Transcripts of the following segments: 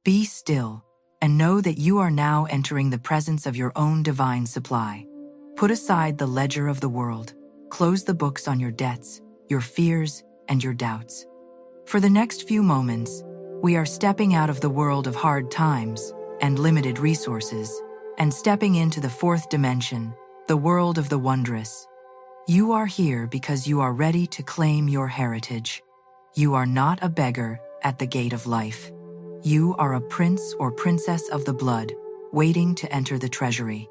Be still and know that you are now entering the presence of your own divine supply. Put aside the ledger of the world. Close the books on your debts, your fears, and your doubts. For the next few moments, we are stepping out of the world of hard times and limited resources and stepping into the fourth dimension, the world of the wondrous. You are here because you are ready to claim your heritage. You are not a beggar at the gate of life. You are a prince or princess of the blood, waiting to enter the treasury.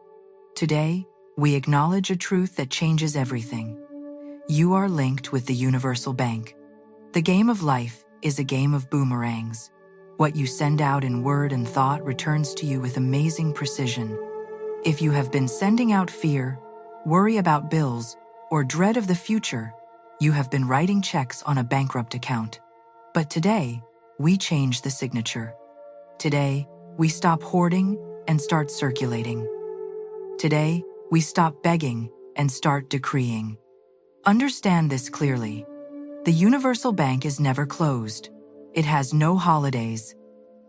Today, we acknowledge a truth that changes everything. You are linked with the universal bank. The game of life is a game of boomerangs. What you send out in word and thought returns to you with amazing precision. If you have been sending out fear, worry about bills, or dread of the future, you have been writing checks on a bankrupt account. But today, we change the signature. Today, we stop hoarding and start circulating. Today, we stop begging and start decreeing. Understand this clearly. The universal bank is never closed. It has no holidays.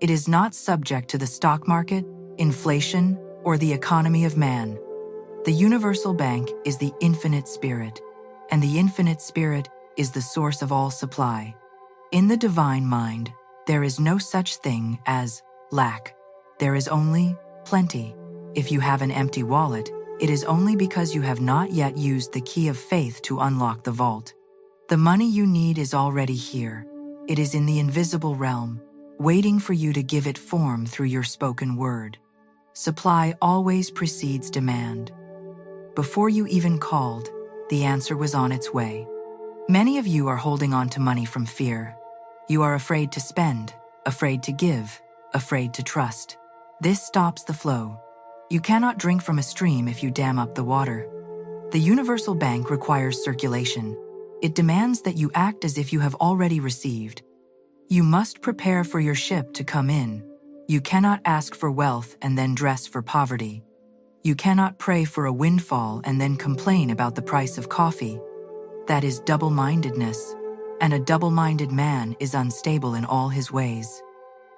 It is not subject to the stock market, inflation, or the economy of man. The universal bank is the infinite spirit, and the infinite spirit is the source of all supply. In the divine mind, there is no such thing as lack. There is only plenty. If you have an empty wallet, it is only because you have not yet used the key of faith to unlock the vault. The money you need is already here. It is in the invisible realm, waiting for you to give it form through your spoken word. Supply always precedes demand. Before you even called, the answer was on its way. Many of you are holding on to money from fear. You are afraid to spend, afraid to give, afraid to trust. This stops the flow. You cannot drink from a stream if you dam up the water. The universal bank requires circulation. It demands that you act as if you have already received. You must prepare for your ship to come in. You cannot ask for wealth and then dress for poverty. You cannot pray for a windfall and then complain about the price of coffee. That is double-mindedness, and a double-minded man is unstable in all his ways.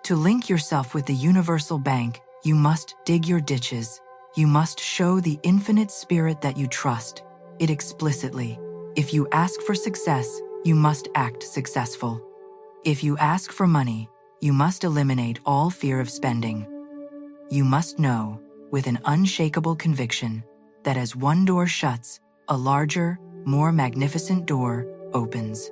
To link yourself with the universal bank, you must dig your ditches. You must show the infinite spirit that you trust it explicitly. If you ask for success, you must act successful. If you ask for money, you must eliminate all fear of spending. You must know, with an unshakable conviction, that as one door shuts, a larger, more magnificent door opens.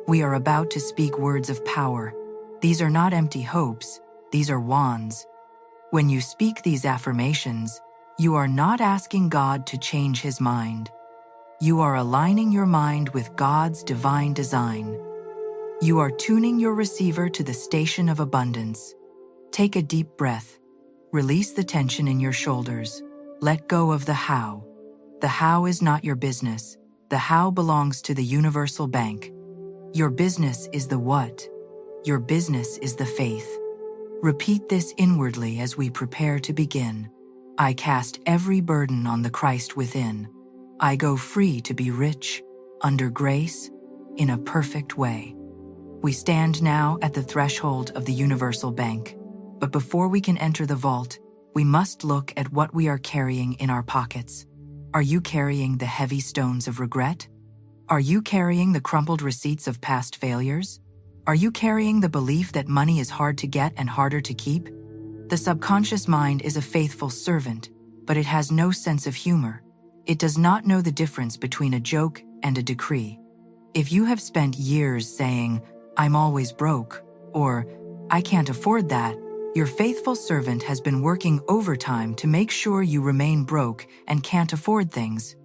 We are about to speak words of power. These are not empty hopes, these are wands. When you speak these affirmations, you are not asking God to change his mind. You are aligning your mind with God's divine design. You are tuning your receiver to the station of abundance. Take a deep breath. Release the tension in your shoulders. Let go of the how. The how is not your business. The how belongs to the universal bank. Your business is the what. Your business is the faith. Repeat this inwardly as we prepare to begin. I cast every burden on the Christ within. I go free to be rich, under grace, in a perfect way. We stand now at the threshold of the universal bank, but before we can enter the vault, we must look at what we are carrying in our pockets. Are you carrying the heavy stones of regret? Are you carrying the crumpled receipts of past failures? Are you carrying the belief that money is hard to get and harder to keep? The subconscious mind is a faithful servant, but it has no sense of humor. It does not know the difference between a joke and a decree. If you have spent years saying, "I'm always broke," or "I can't afford that," your faithful servant has been working overtime to make sure you remain broke and can't afford things.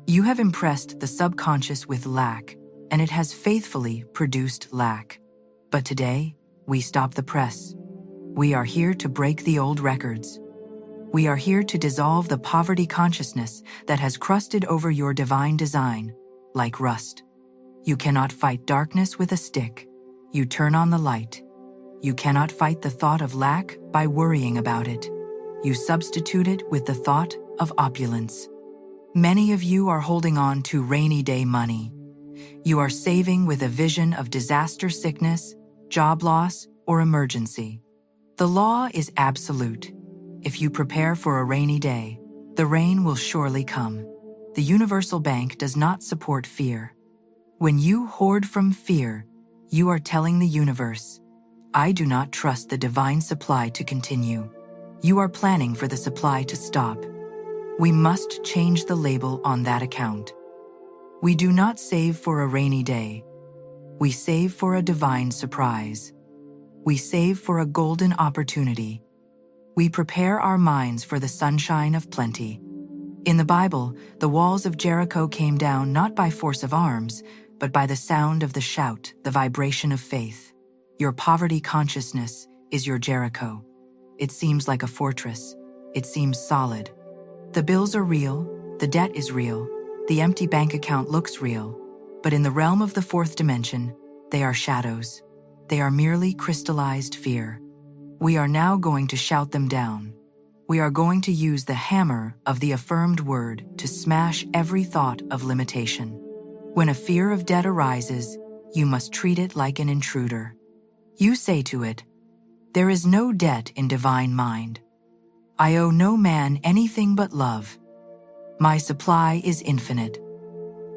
You have impressed the subconscious with lack, and it has faithfully produced lack. But today, we stop the press. We are here to break the old records. We are here to dissolve the poverty consciousness that has crusted over your divine design, like rust. You cannot fight darkness with a stick. You turn on the light. You cannot fight the thought of lack by worrying about it. You substitute it with the thought of opulence. Many of you are holding on to rainy day money. You are saving with a vision of disaster, sickness, job loss, or emergency. The law is absolute. If you prepare for a rainy day, the rain will surely come. The universal bank does not support fear. When you hoard from fear, you are telling the universe, I do not trust the divine supply to continue. You are planning for the supply to stop. We must change the label on that account. We do not save for a rainy day. We save for a divine surprise. We save for a golden opportunity. We prepare our minds for the sunshine of plenty. In the Bible, the walls of Jericho came down not by force of arms, but by the sound of the shout, the vibration of faith. Your poverty consciousness is your Jericho. It seems like a fortress. It seems solid. The bills are real, the debt is real, the empty bank account looks real, but in the realm of the fourth dimension, they are shadows. They are merely crystallized fear. We are now going to shout them down. We are going to use the hammer of the affirmed word to smash every thought of limitation. When a fear of debt arises, you must treat it like an intruder. You say to it, there is no debt in divine mind. I owe no man anything but love. My supply is infinite,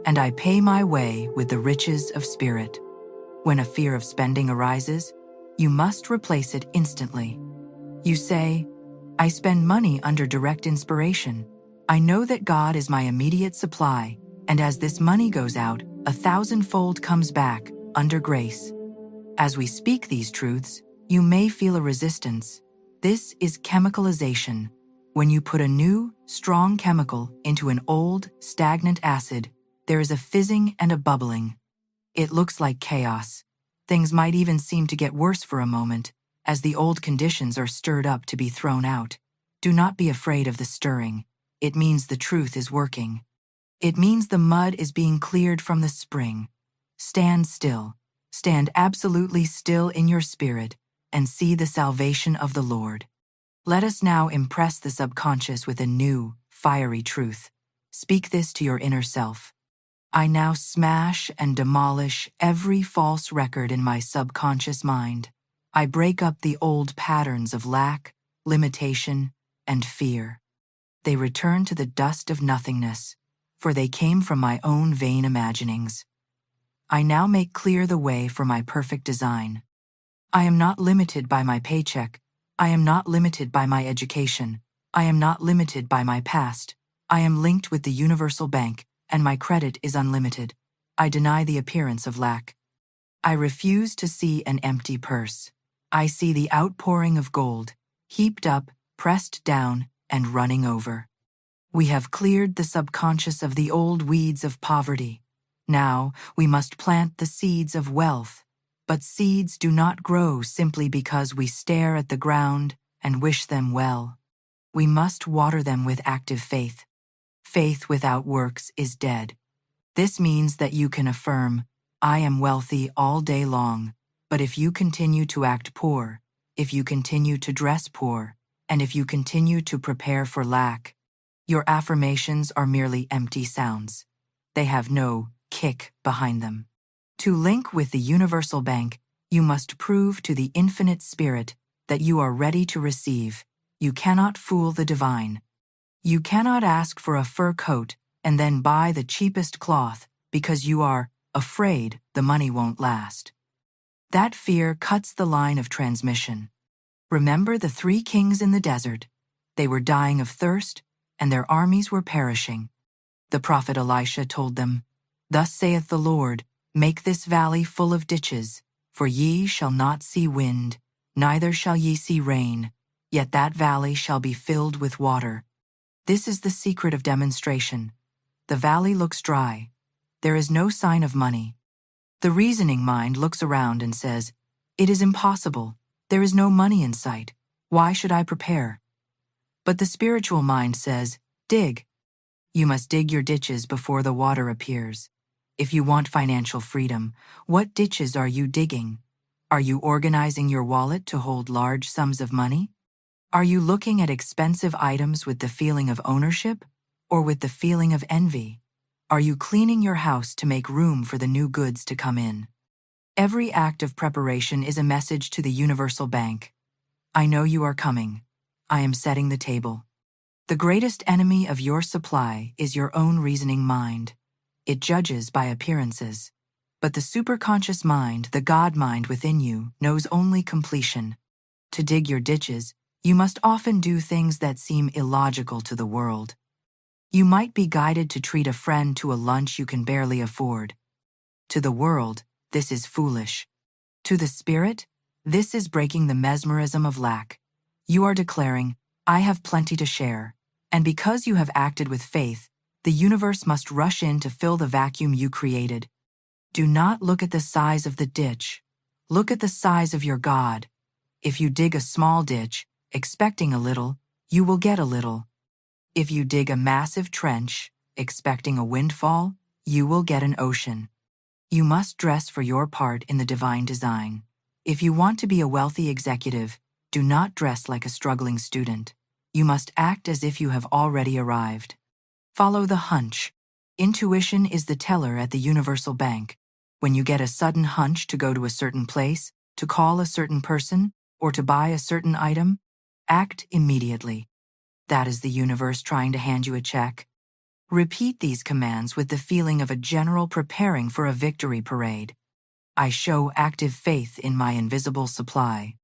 and I pay my way with the riches of spirit. When a fear of spending arises, you must replace it instantly. You say, I spend money under direct inspiration. I know that God is my immediate supply, and as this money goes out, 1,000-fold comes back under grace. As we speak these truths, you may feel a resistance. This is chemicalization. When you put a new, strong chemical into an old, stagnant acid, there is a fizzing and a bubbling. It looks like chaos. Things might even seem to get worse for a moment, as the old conditions are stirred up to be thrown out. Do not be afraid of the stirring. It means the truth is working. It means the mud is being cleared from the spring. Stand still. Stand absolutely still in your spirit and see the salvation of the Lord. Let us now impress the subconscious with a new, fiery truth. Speak this to your inner self. I now smash and demolish every false record in my subconscious mind. I break up the old patterns of lack, limitation, and fear. They return to the dust of nothingness, for they came from my own vain imaginings. I now make clear the way for my perfect design. I am not limited by my paycheck. I am not limited by my education. I am not limited by my past. I am linked with the universal bank, and my credit is unlimited. I deny the appearance of lack. I refuse to see an empty purse. I see the outpouring of gold, heaped up, pressed down, and running over. We have cleared the subconscious of the old weeds of poverty. Now we must plant the seeds of wealth. But seeds do not grow simply because we stare at the ground and wish them well. We must water them with active faith. Faith without works is dead. This means that you can affirm, I am wealthy all day long, but if you continue to act poor, if you continue to dress poor, and if you continue to prepare for lack, your affirmations are merely empty sounds. They have no kick behind them. To link with the universal bank, you must prove to the infinite spirit that you are ready to receive. You cannot fool the divine. You cannot ask for a fur coat and then buy the cheapest cloth because you are afraid the money won't last. That fear cuts the line of transmission. Remember the 3 kings in the desert. They were dying of thirst, and their armies were perishing. The prophet Elisha told them, Thus saith the Lord, Make this valley full of ditches, for ye shall not see wind, neither shall ye see rain, yet that valley shall be filled with water. This is the secret of demonstration. The valley looks dry. There is no sign of money. The reasoning mind looks around and says, It is impossible. There is no money in sight. Why should I prepare? But the spiritual mind says, Dig. You must dig your ditches before the water appears. If you want financial freedom, what ditches are you digging? Are you organizing your wallet to hold large sums of money? Are you looking at expensive items with the feeling of ownership or with the feeling of envy? Are you cleaning your house to make room for the new goods to come in? Every act of preparation is a message to the universal bank. I know you are coming. I am setting the table. The greatest enemy of your supply is your own reasoning mind. It judges by appearances. But the superconscious mind, the God mind within you, knows only completion. To dig your ditches, you must often do things that seem illogical to the world. You might be guided to treat a friend to a lunch you can barely afford. To the world, this is foolish. To the spirit, this is breaking the mesmerism of lack. You are declaring, I have plenty to share. And because you have acted with faith, the universe must rush in to fill the vacuum you created. Do not look at the size of the ditch. Look at the size of your God. If you dig a small ditch, expecting a little, you will get a little. If you dig a massive trench, expecting a windfall, you will get an ocean. You must dress for your part in the divine design. If you want to be a wealthy executive, do not dress like a struggling student. You must act as if you have already arrived. Follow the hunch. Intuition is the teller at the universal bank. When you get a sudden hunch to go to a certain place, to call a certain person, or to buy a certain item, act immediately. That is the universe trying to hand you a check. Repeat these commands with the feeling of a general preparing for a victory parade. I show active faith in my invisible supply.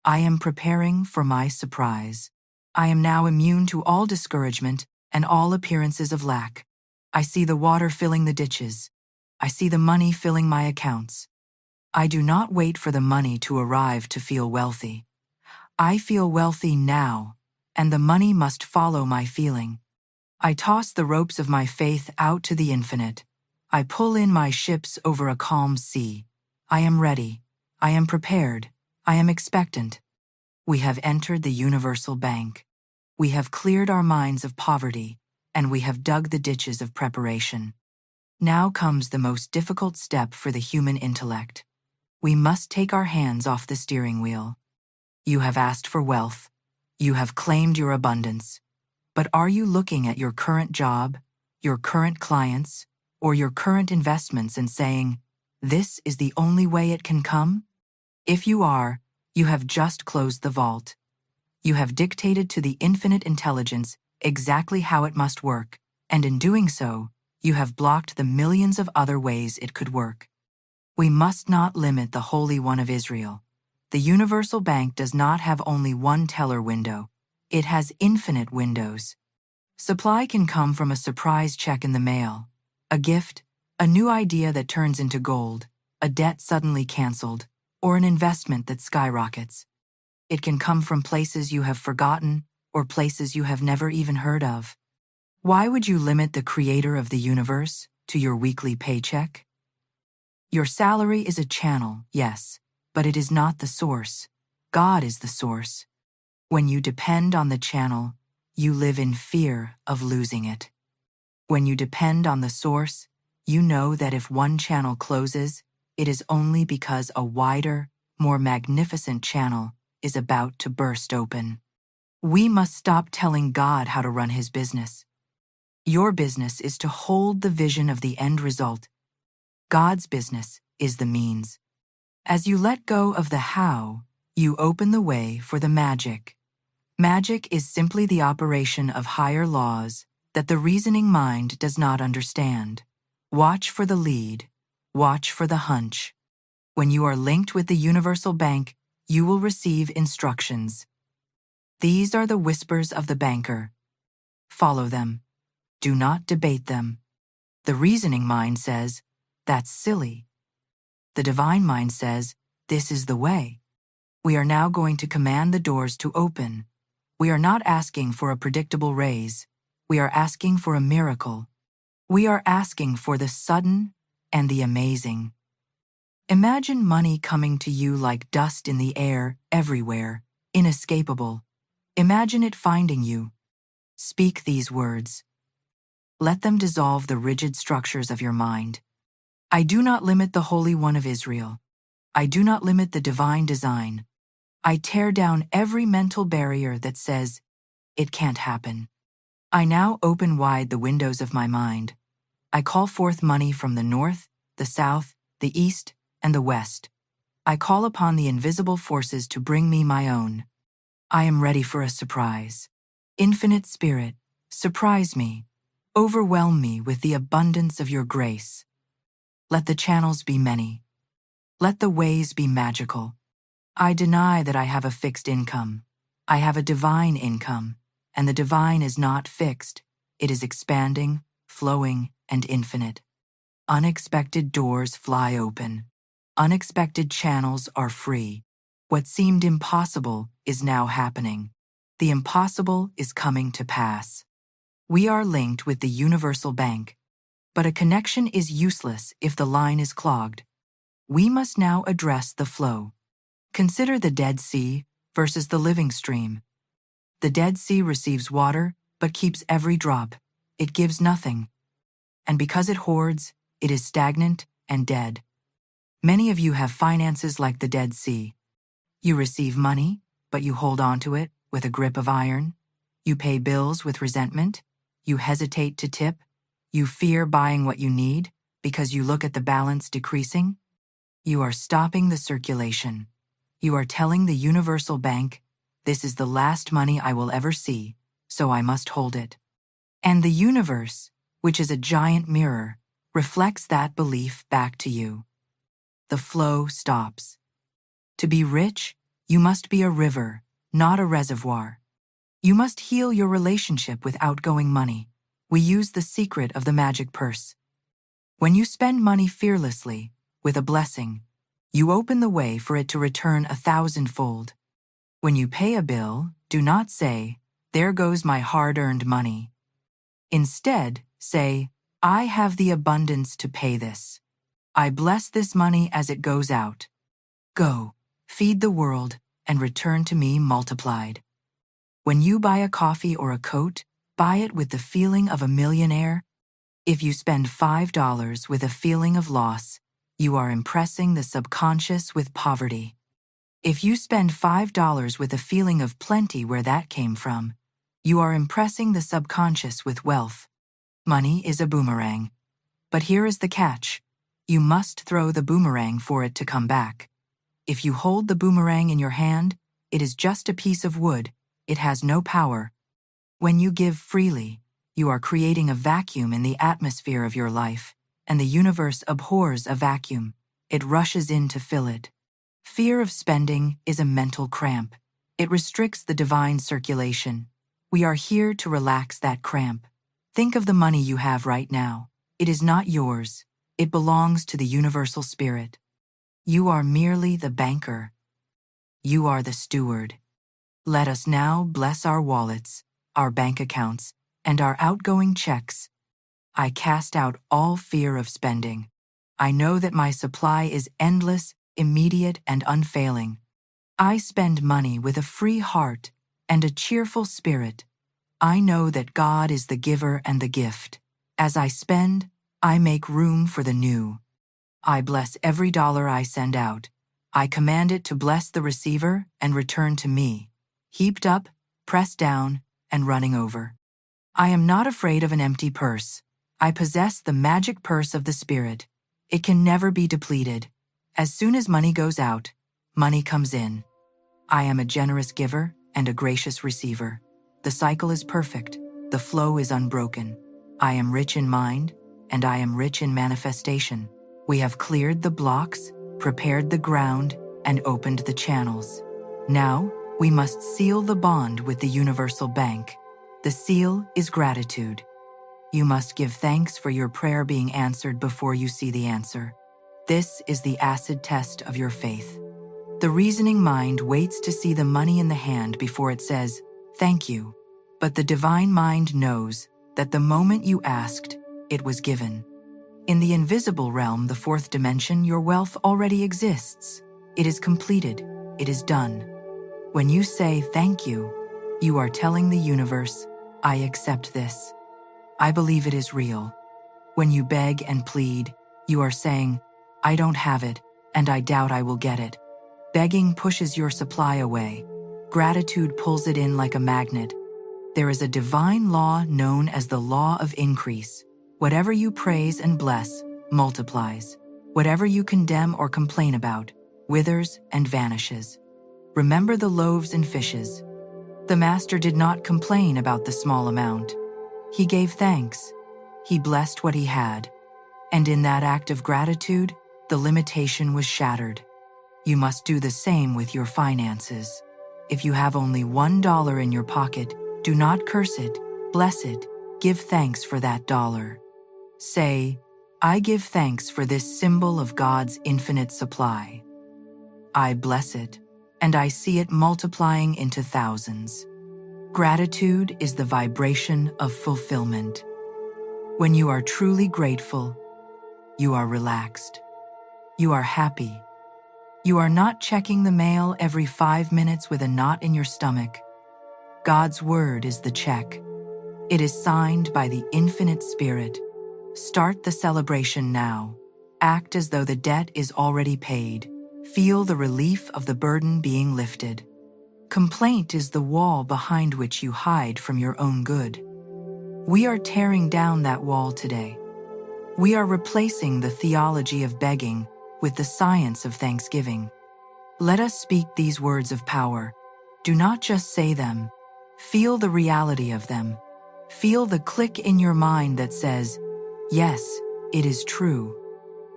I am preparing for my surprise. I am now immune to all discouragement and all appearances of lack. I see the water filling the ditches. I see the money filling my accounts. I do not wait for the money to arrive to feel wealthy. I feel wealthy now, and the money must follow my feeling. I toss the ropes of my faith out to the infinite. I pull in my ships over a calm sea. I am ready. I am prepared. I am expectant. We have entered the universal bank. We have cleared our minds of poverty, and we have dug the ditches of preparation. Now comes the most difficult step for the human intellect. We must take our hands off the steering wheel. You have asked for wealth. You have claimed your abundance. But are you looking at your current job, your current clients, or your current investments and saying, this is the only way it can come? If you are, you have just closed the vault. You have dictated to the infinite intelligence exactly how it must work, and in doing so, you have blocked the millions of other ways it could work. We must not limit the Holy One of Israel. The universal bank does not have only one teller window. It has infinite windows. Supply can come from a surprise check in the mail, a gift, a new idea that turns into gold, a debt suddenly canceled, or an investment that skyrockets. It can come from places you have forgotten or places you have never even heard of. Why would you limit the creator of the universe to your weekly paycheck? Your salary is a channel, yes, but it is not the source. God is the source. When you depend on the channel, you live in fear of losing it. When you depend on the source, you know that if one channel closes, it is only because a wider, more magnificent channel is about to burst open. We must stop telling God how to run his business. Your business is to hold the vision of the end result. God's business is the means. As you let go of the how, you open the way for the magic. Magic is simply the operation of higher laws that the reasoning mind does not understand. Watch for the lead. Watch for the hunch. When you are linked with the universal bank, you will receive instructions. These are the whispers of the banker. Follow them. Do not debate them. The reasoning mind says, that's silly. The divine mind says, this is the way. We are now going to command the doors to open. We are not asking for a predictable raise. We are asking for a miracle. We are asking for the sudden and the amazing. Imagine money coming to you like dust in the air, everywhere, inescapable. Imagine it finding you. Speak these words. Let them dissolve the rigid structures of your mind. I do not limit the Holy One of Israel. I do not limit the divine design. I tear down every mental barrier that says, it can't happen. I now open wide the windows of my mind. I call forth money from the north, the south, the east, and the west. I call upon the invisible forces to bring me my own. I am ready for a surprise. Infinite Spirit, surprise me. Overwhelm me with the abundance of your grace. Let the channels be many. Let the ways be magical. I deny that I have a fixed income. I have a divine income, and the divine is not fixed. It is expanding, flowing, and infinite. Unexpected doors fly open. Unexpected channels are free. What seemed impossible is now happening. The impossible is coming to pass. We are linked with the universal bank, but a connection is useless if the line is clogged. We must now address the flow. Consider the Dead Sea versus the living stream. The Dead Sea receives water, but keeps every drop. It gives nothing. And because it hoards, it is stagnant and dead. Many of you have finances like the Dead Sea. You receive money, but you hold on to it with a grip of iron. You pay bills with resentment. You hesitate to tip. You fear buying what you need because you look at the balance decreasing. You are stopping the circulation. You are telling the universal bank, this is the last money I will ever see, so I must hold it. And the universe, which is a giant mirror, reflects that belief back to you. The flow stops. To be rich, you must be a river, not a reservoir. You must heal your relationship with outgoing money. We use the secret of the magic purse. When you spend money fearlessly, with a blessing, you open the way for it to return 1,000-fold. When you pay a bill, do not say, there goes my hard-earned money. Instead, say, I have the abundance to pay this. I bless this money as it goes out. Go, feed the world, and return to me multiplied. When you buy a coffee or a coat, buy it with the feeling of a millionaire. If you spend $5 with a feeling of loss, you are impressing the subconscious with poverty. If you spend $5 with a feeling of plenty where that came from, you are impressing the subconscious with wealth. Money is a boomerang. But here is the catch. You must throw the boomerang for it to come back. If you hold the boomerang in your hand, it is just a piece of wood. It has no power. When you give freely, you are creating a vacuum in the atmosphere of your life, and the universe abhors a vacuum. It rushes in to fill it. Fear of spending is a mental cramp. It restricts the divine circulation. We are here to relax that cramp. Think of the money you have right now. It is not yours. It belongs to the universal spirit. You are merely the banker. You are the steward. Let us now bless our wallets, our bank accounts, and our outgoing checks. I cast out all fear of spending. I know that my supply is endless, immediate, and unfailing. I spend money with a free heart and a cheerful spirit. I know that God is the giver and the gift. As I spend, I make room for the new. I bless every dollar I send out. I command it to bless the receiver and return to me, heaped up, pressed down, and running over. I am not afraid of an empty purse. I possess the magic purse of the Spirit. It can never be depleted. As soon as money goes out, money comes in. I am a generous giver and a gracious receiver. The cycle is perfect. The flow is unbroken. I am rich in mind, and I am rich in manifestation. We have cleared the blocks, prepared the ground, and opened the channels. Now, we must seal the bond with the universal bank. The seal is gratitude. You must give thanks for your prayer being answered before you see the answer. This is the acid test of your faith. The reasoning mind waits to see the money in the hand before it says, thank you. But the divine mind knows that the moment you asked, it was given. In the invisible realm, the fourth dimension, your wealth already exists. It is completed. It is done. When you say thank you, you are telling the universe, I accept this. I believe it is real. When you beg and plead, you are saying, I don't have it, and I doubt I will get it. Begging pushes your supply away. Gratitude pulls it in like a magnet. There is a divine law known as the law of increase. Whatever you praise and bless, multiplies. Whatever you condemn or complain about, withers and vanishes. Remember the loaves and fishes. The master did not complain about the small amount. He gave thanks. He blessed what he had. And in that act of gratitude, the limitation was shattered. You must do the same with your finances. If you have only $1 in your pocket, do not curse it, bless it, give thanks for that dollar. Say, I give thanks for this symbol of God's infinite supply. I bless it, and I see it multiplying into thousands. Gratitude is the vibration of fulfillment. When you are truly grateful, you are relaxed. You are happy. You are not checking the mail every 5 minutes with a knot in your stomach. God's word is the check. It is signed by the infinite spirit. Start the celebration now. Act as though the debt is already paid. Feel the relief of the burden being lifted. Complaint is the wall behind which you hide from your own good. We are tearing down that wall today. We are replacing the theology of begging with the science of thanksgiving. Let us speak these words of power. Do not just say them. Feel the reality of them. Feel the click in your mind that says, yes, it is true.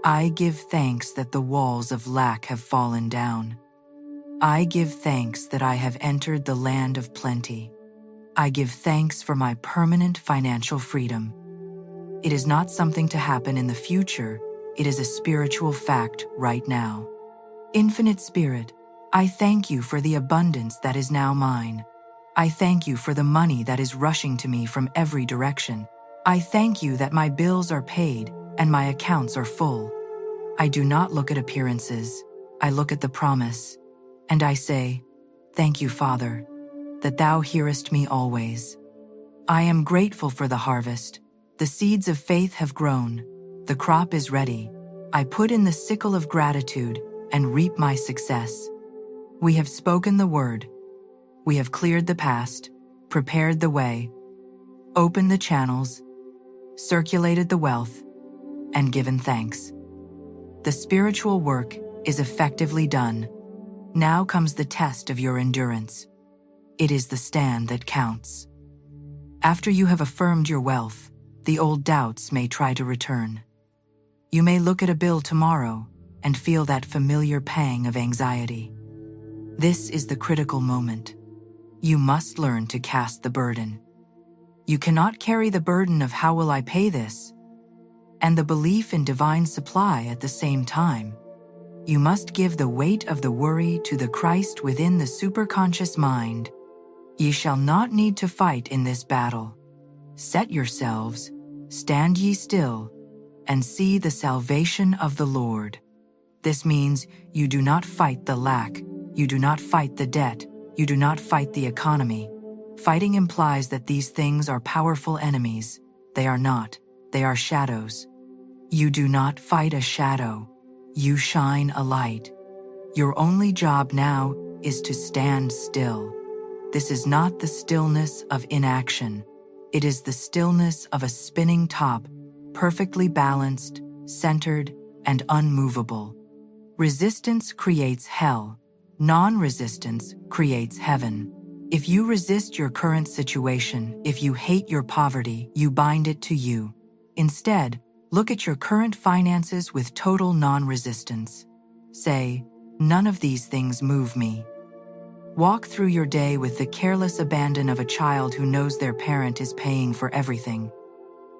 I give thanks that the walls of lack have fallen down. I give thanks that I have entered the land of plenty. I give thanks for my permanent financial freedom. It is not something to happen in the future. It is a spiritual fact right now. Infinite Spirit, I thank you for the abundance that is now mine. I thank you for the money that is rushing to me from every direction. I thank you that my bills are paid and my accounts are full. I do not look at appearances. I look at the promise. And I say, thank you, Father, that thou hearest me always. I am grateful for the harvest. The seeds of faith have grown. The crop is ready. I put in the sickle of gratitude and reap my success. We have spoken the word. We have cleared the past, prepared the way, opened the channels, circulated the wealth, and given thanks. The spiritual work is effectively done. Now comes the test of your endurance. It is the stand that counts. After you have affirmed your wealth, the old doubts may try to return. You may look at a bill tomorrow and feel that familiar pang of anxiety. This is the critical moment. You must learn to cast the burden. You cannot carry the burden of how will I pay this and the belief in divine supply at the same time. You must give the weight of the worry to the Christ within the superconscious mind. Ye shall not need to fight in this battle. Set yourselves, stand ye still, and see the salvation of the Lord. This means you do not fight the lack, you do not fight the debt, you do not fight the economy. Fighting implies that these things are powerful enemies. They are not, they are shadows. You do not fight a shadow. You shine a light. Your only job now is to stand still. This is not the stillness of inaction. It is the stillness of a spinning top, perfectly balanced, centered, and unmovable. Resistance creates hell. Non-resistance creates heaven. If you resist your current situation, if you hate your poverty, you bind it to you. Instead, look at your current finances with total non-resistance. Say, none of these things move me. Walk through your day with the careless abandon of a child who knows their parent is paying for everything.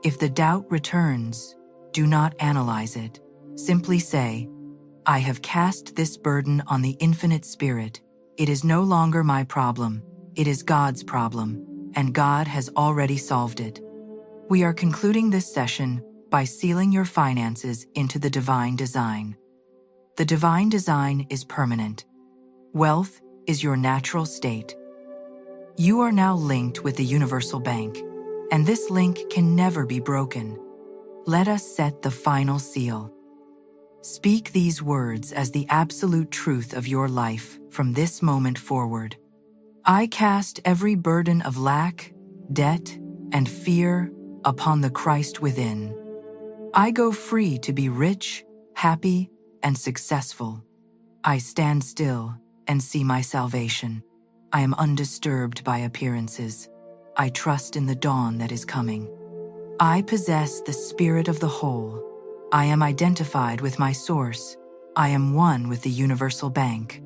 If the doubt returns, do not analyze it. Simply say, I have cast this burden on the infinite spirit. It is no longer my problem. It is God's problem, and God has already solved it. We are concluding this session by sealing your finances into the divine design. The divine design is permanent. Wealth is your natural state. You are now linked with the universal bank, and this link can never be broken. Let us set the final seal. Speak these words as the absolute truth of your life from this moment forward. I cast every burden of lack, debt, and fear upon the Christ within. I go free to be rich, happy, and successful. I stand still and see my salvation. I am undisturbed by appearances. I trust in the dawn that is coming. I possess the spirit of the whole. I am identified with my source. I am one with the universal bank.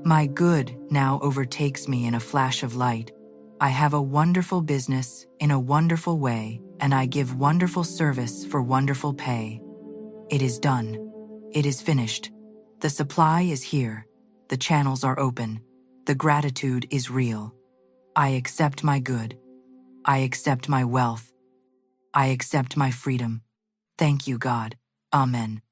My good now overtakes me in a flash of light. I have a wonderful business in a wonderful way, and I give wonderful service for wonderful pay. It is done. It is finished. The supply is here. The channels are open. The gratitude is real. I accept my good. I accept my wealth. I accept my freedom. Thank you, God. Amen.